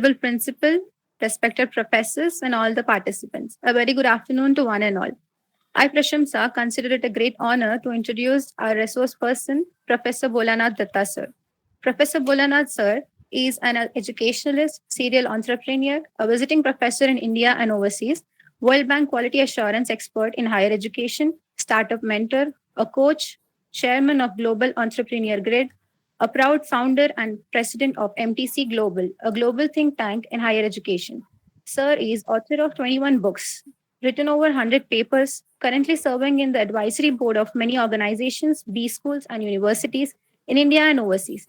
Principal, respected professors, and all the participants. A very good afternoon to one and all. I, Prashamsa, consider it a great honor to introduce our resource person, Professor Bholanath Dutta, sir. Professor Bholanath, sir, is an educationalist, serial entrepreneur, a visiting professor in India and overseas, World Bank quality assurance expert in higher education, startup mentor, a coach, chairman of Global Entrepreneur Grid, a proud founder and president of MTC Global, a global think tank in higher education. Sir is author of 21 books, written over 100 papers, currently serving in the advisory board of many organizations, B schools, and universities in India and overseas.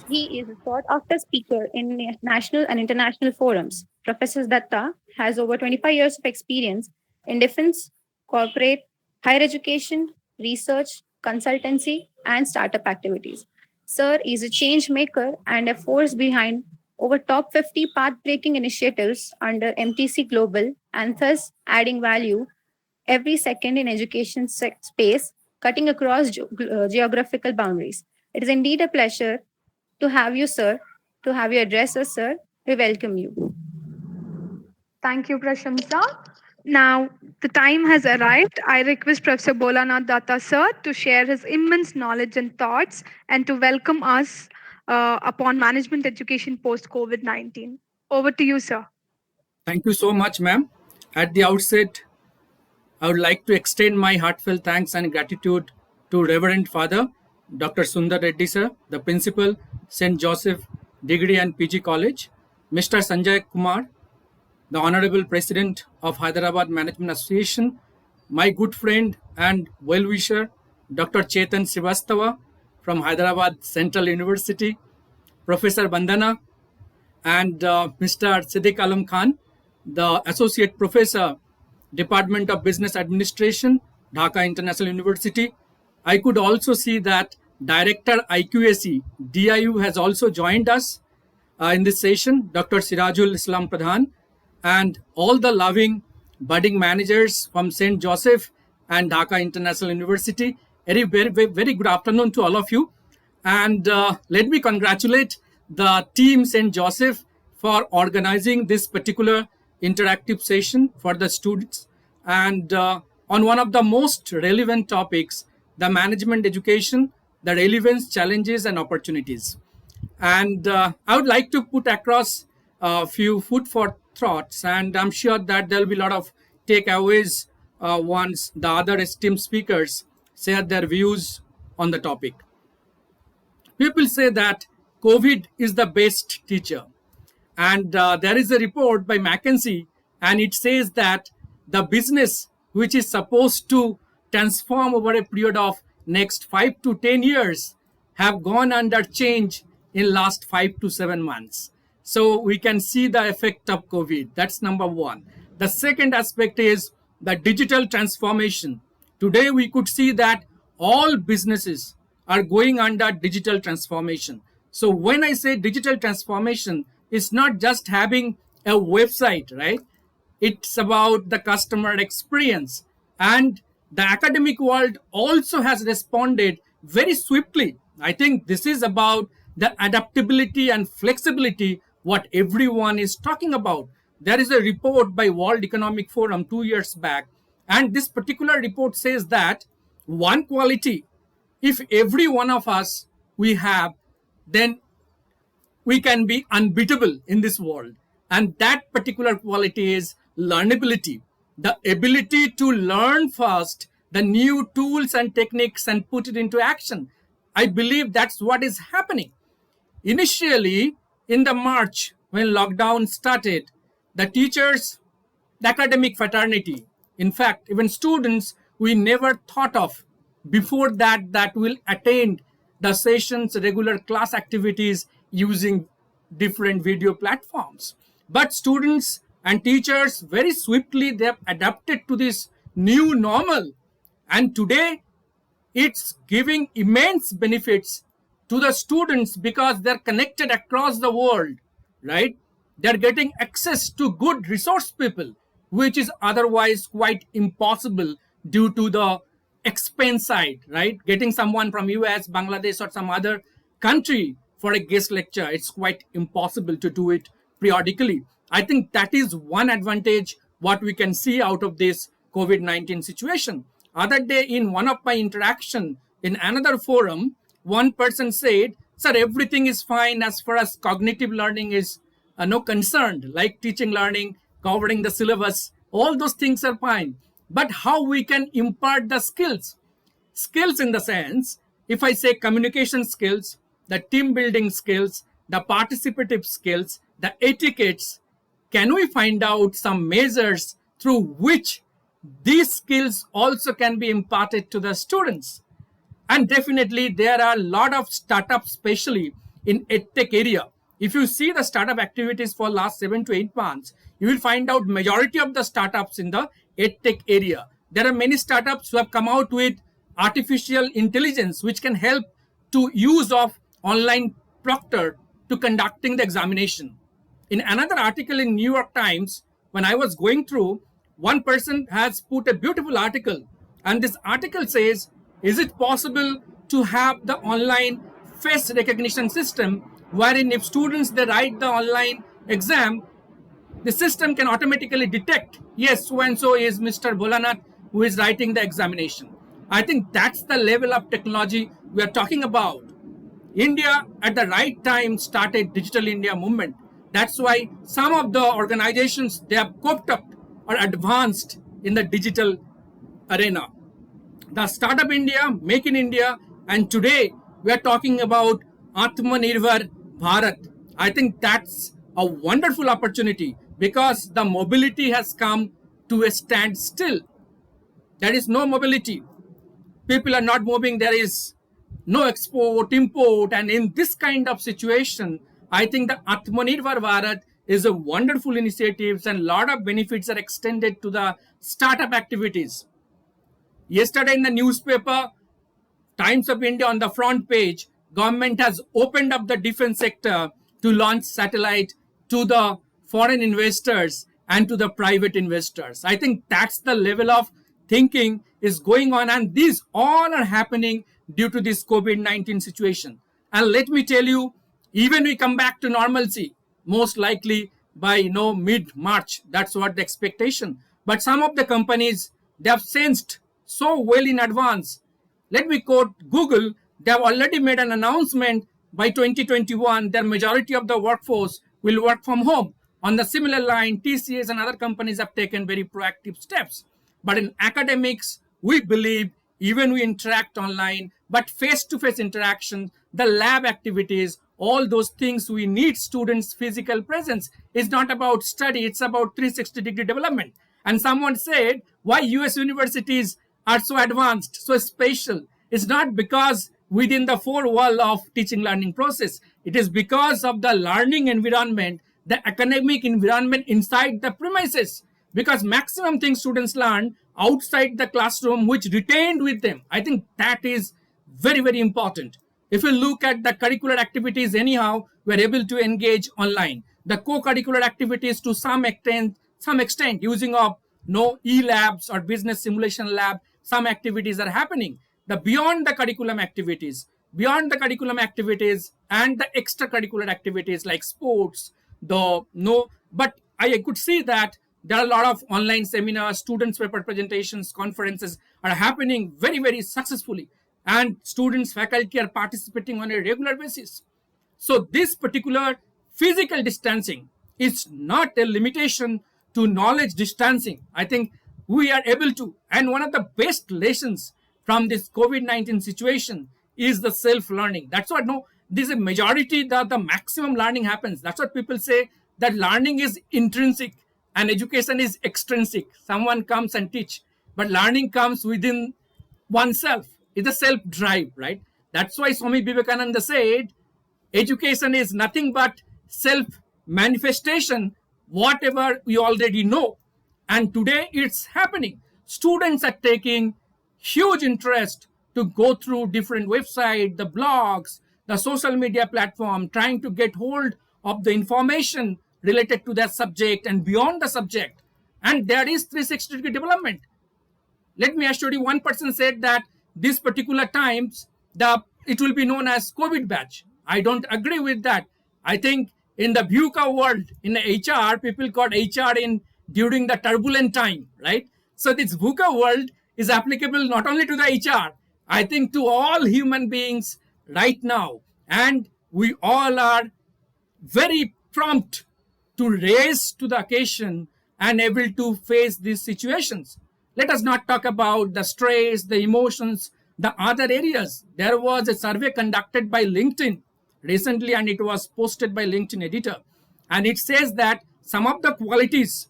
He is a sought after speaker in national and international forums. Professor Datta has over 25 years of experience in defense, corporate, higher education, research, consultancy, and startup activities. Sir is a change maker and a force behind over top 50 path breaking initiatives under MTC Global and thus adding value every second in education space, cutting across geographical boundaries. It is indeed a pleasure to have you, sir, to have you address us, sir. We welcome you. Thank you, Prashamsa. Now, the time has arrived. I request Professor Bholanath Dutta, sir, to share his immense knowledge and thoughts and to welcome us upon management education post COVID 19. Over to you, sir. Thank you so much, ma'am. At the outset, I would like to extend my heartfelt thanks and gratitude to Reverend Father Dr. Sundar Reddy, sir, the principal, St. Joseph Degree and PG College, Mr. Sanjay Kumar, the Honorable President of Hyderabad Management Association, my good friend and well-wisher, Dr. Chetan Srivastava from Hyderabad Central University, Professor Bandana, and Mr. Siddiq Alam Khan, the Associate Professor, Department of Business Administration, Dhaka International University. I could also see that Director IQAC, DIU, has also joined us in this session, Dr. Sirajul Islam Pradhan, and all the loving budding managers from St. Joseph and Dhaka International University. Very good afternoon to all of you. And let me congratulate the team St. Joseph for organizing this particular interactive session for the students. And on one of the most relevant topics, the management education, the relevance, challenges, and opportunities. And I would like to put across a few food for thoughts, and I'm sure that there will be a lot of takeaways once the other esteemed speakers share their views on the topic. People say that COVID is the best teacher. And there is a report by McKinsey, and it says that the business which is supposed to transform over a period of next 5 to 10 years have gone under change in last 5 to 7 months. So we can see the effect of COVID. That's number one. The second aspect is the digital transformation. Today we could see that all businesses are going under digital transformation. So when I say digital transformation, it's not just having a website, right? It's about the customer experience. And the academic world also has responded very swiftly. I think this is about the adaptability and flexibility what everyone is talking about. There is a report by World Economic Forum 2 years back, and this particular report says that one quality, if every one of us we have, then we can be unbeatable in this world. And that particular quality is learnability, the ability to learn fast the new tools and techniques and put it into action. I believe that's what is happening. Initially, in the March, when lockdown started, the teachers, the academic fraternity, in fact, even students we never thought of before that will attend the sessions, regular class activities using different video platforms. But students and teachers very swiftly they have adapted to this new normal, and today it's giving immense benefits to the students because they're connected across the world, right? They're getting access to good resource people, which is otherwise quite impossible due to the expense side, right? Getting someone from US, Bangladesh, or some other country for a guest lecture, it's quite impossible to do it periodically. I think that is one advantage what we can see out of this COVID-19 situation. Other day in one of my interaction in another forum, one person said, sir, everything is fine as far as cognitive learning is no concerned, like teaching learning, covering the syllabus, all those things are fine. But how we can impart the skills? Skills in the sense, if I say communication skills, the team building skills, the participative skills, the etiquettes, can we find out some measures through which these skills also can be imparted to the students? And definitely there are a lot of startups, especially in edtech area. If you see the startup activities for last 7 to 8 months, you will find out majority of the startups in the edtech area. There are many startups who have come out with artificial intelligence, which can help to use of online proctor to conducting the examination. In another article in New York Times, when I was going through, one person has put a beautiful article, and this article says, is it possible to have the online face recognition system wherein if students they write the online exam, the system can automatically detect, yes, so and so is Mr. Bholanath who is writing the examination. I think that's the level of technology we are talking about. India at the right time started Digital India movement. That's why some of the organizations, they have coped up or advanced in the digital arena. The Startup India, Make in India, and today we are talking about Atmanirbhar Bharat. I think that's a wonderful opportunity because the mobility has come to a standstill. There is no mobility. People are not moving. There is no export, import. And in this kind of situation, I think the Atmanirbhar Bharat is a wonderful initiative and a lot of benefits are extended to the startup activities. Yesterday in the newspaper, Times of India on the front page, government has opened up the defense sector to launch satellite to the foreign investors and to the private investors. I think that's the level of thinking is going on, and these all are happening due to this COVID-19 situation. And let me tell you, even we come back to normalcy, most likely by mid-March. That's what the expectation. But some of the companies, they have sensed so well in advance. Let me quote Google. They have already made an announcement by 2021, their majority of the workforce will work from home. On the similar line, TCS and other companies have taken very proactive steps. But in academics, we believe even we interact online, but face-to-face interaction, the lab activities, all those things we need students' physical presence. It's not about study, it's about 360-degree development. And someone said, why US universities are so advanced, so special? It's not because within the four wall of teaching learning process. It is because of the learning environment, the academic environment inside the premises. Because maximum things students learn outside the classroom, which retained with them. I think that is very, very important. If you look at the curricular activities, anyhow, we're able to engage online. The co-curricular activities to some extent using of e-labs or business simulation lab, some activities are happening. The beyond the curriculum activities and the extracurricular activities like sports, but I could see that there are a lot of online seminars, students' paper presentations, conferences are happening very, very successfully. And students, faculty are participating on a regular basis. So this particular physical distancing is not a limitation to knowledge distancing. I think we are able to. And one of the best lessons from this COVID-19 situation is the self-learning. That's what, this is a majority that the maximum learning happens. That's what people say, that learning is intrinsic and education is extrinsic. Someone comes and teach, but learning comes within oneself. It's a self-drive, right? That's why Swami Vivekananda said, education is nothing but self-manifestation, whatever we already know. And today it's happening. Students are taking huge interest to go through different websites, the blogs, the social media platform, trying to get hold of the information related to that subject and beyond the subject. And there is 360-degree development. Let me assure you, one person said that this particular times, it will be known as COVID batch. I don't agree with that. I think in the VUCA world, in the HR, people called HR in during the turbulent time, right? So this VUCA world is applicable not only to the HR, I think to all human beings right now. And we all are very prompt to raise to the occasion and able to face these situations. Let us not talk about the stress, the emotions, the other areas. There was a survey conducted by LinkedIn recently, and it was posted by LinkedIn editor. And it says that some of the qualities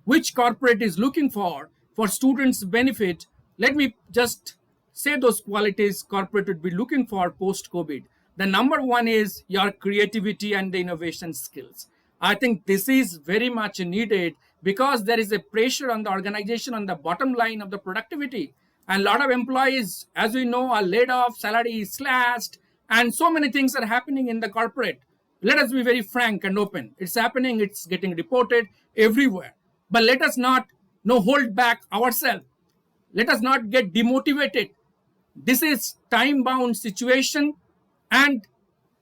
which corporate is looking for students' benefit, let me just say those qualities corporate would be looking for post-COVID. The number one is your creativity and the innovation skills. I think this is very much needed because there is a pressure on the organization on the bottom line of the productivity. And a lot of employees, as we know, are laid off, salary is slashed, and so many things are happening in the corporate. Let us be very frank and open. It's happening, it's getting reported everywhere. But let us not hold back ourselves. Let us not get demotivated. This is time-bound situation and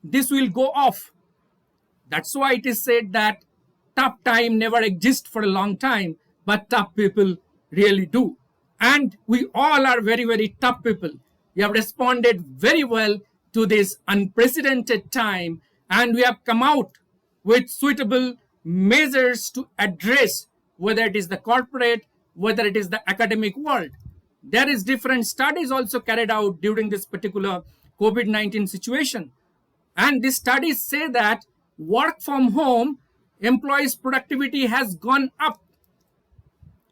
this will go off. That's why it is said that tough time never exists for a long time, but tough people really do. And we all are very, very tough people. We have responded very well to this unprecedented time, and we have come out with suitable measures to address whether it is the corporate, whether it is the academic world. There is different studies also carried out during this particular COVID-19 situation. And these studies say that work from home, employees' productivity has gone up.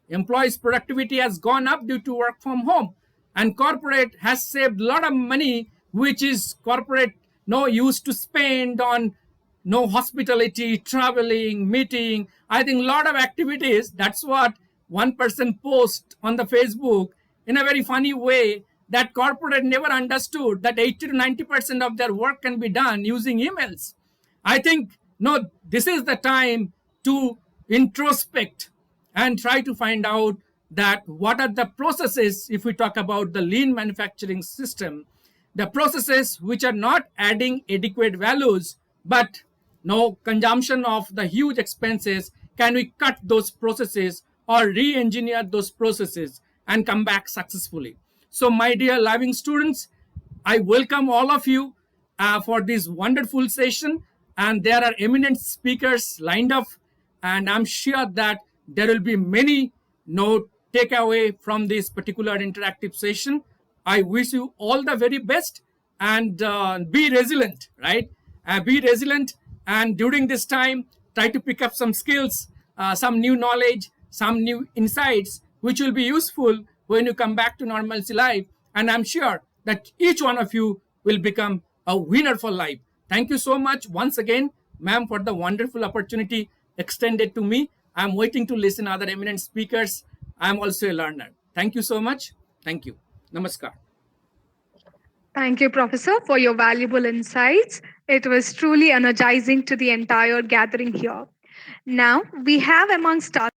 Employees' productivity has gone up due to work from home. And corporate has saved a lot of money, which is corporate used to spend on hospitality, traveling, meeting. I think a lot of activities. That's what one person post on the Facebook in a very funny way, that corporate never understood that 80 to 90% of their work can be done using emails. I think, this is the time to introspect and try to find out that what are the processes, if we talk about the lean manufacturing system, the processes which are not adding adequate values, but no consumption of the huge expenses, can we cut those processes or re-engineer those processes and come back successfully. So my dear living students, I welcome all of you for this wonderful session, and there are eminent speakers lined up, and I'm sure that there will be many takeaway from this particular interactive session. I wish you all the very best, and be resilient, right? Be resilient, and during this time, try to pick up some skills, some new knowledge, some new insights, which will be useful when you come back to normalcy life. And I'm sure that each one of you will become a winner for life. Thank you so much once again, ma'am, for the wonderful opportunity extended to me. I'm waiting to listen to other eminent speakers. I'm also a learner. Thank you so much. Thank you. Namaskar. Thank you, Professor, for your valuable insights. It was truly energizing to the entire gathering here. Now, we have amongst us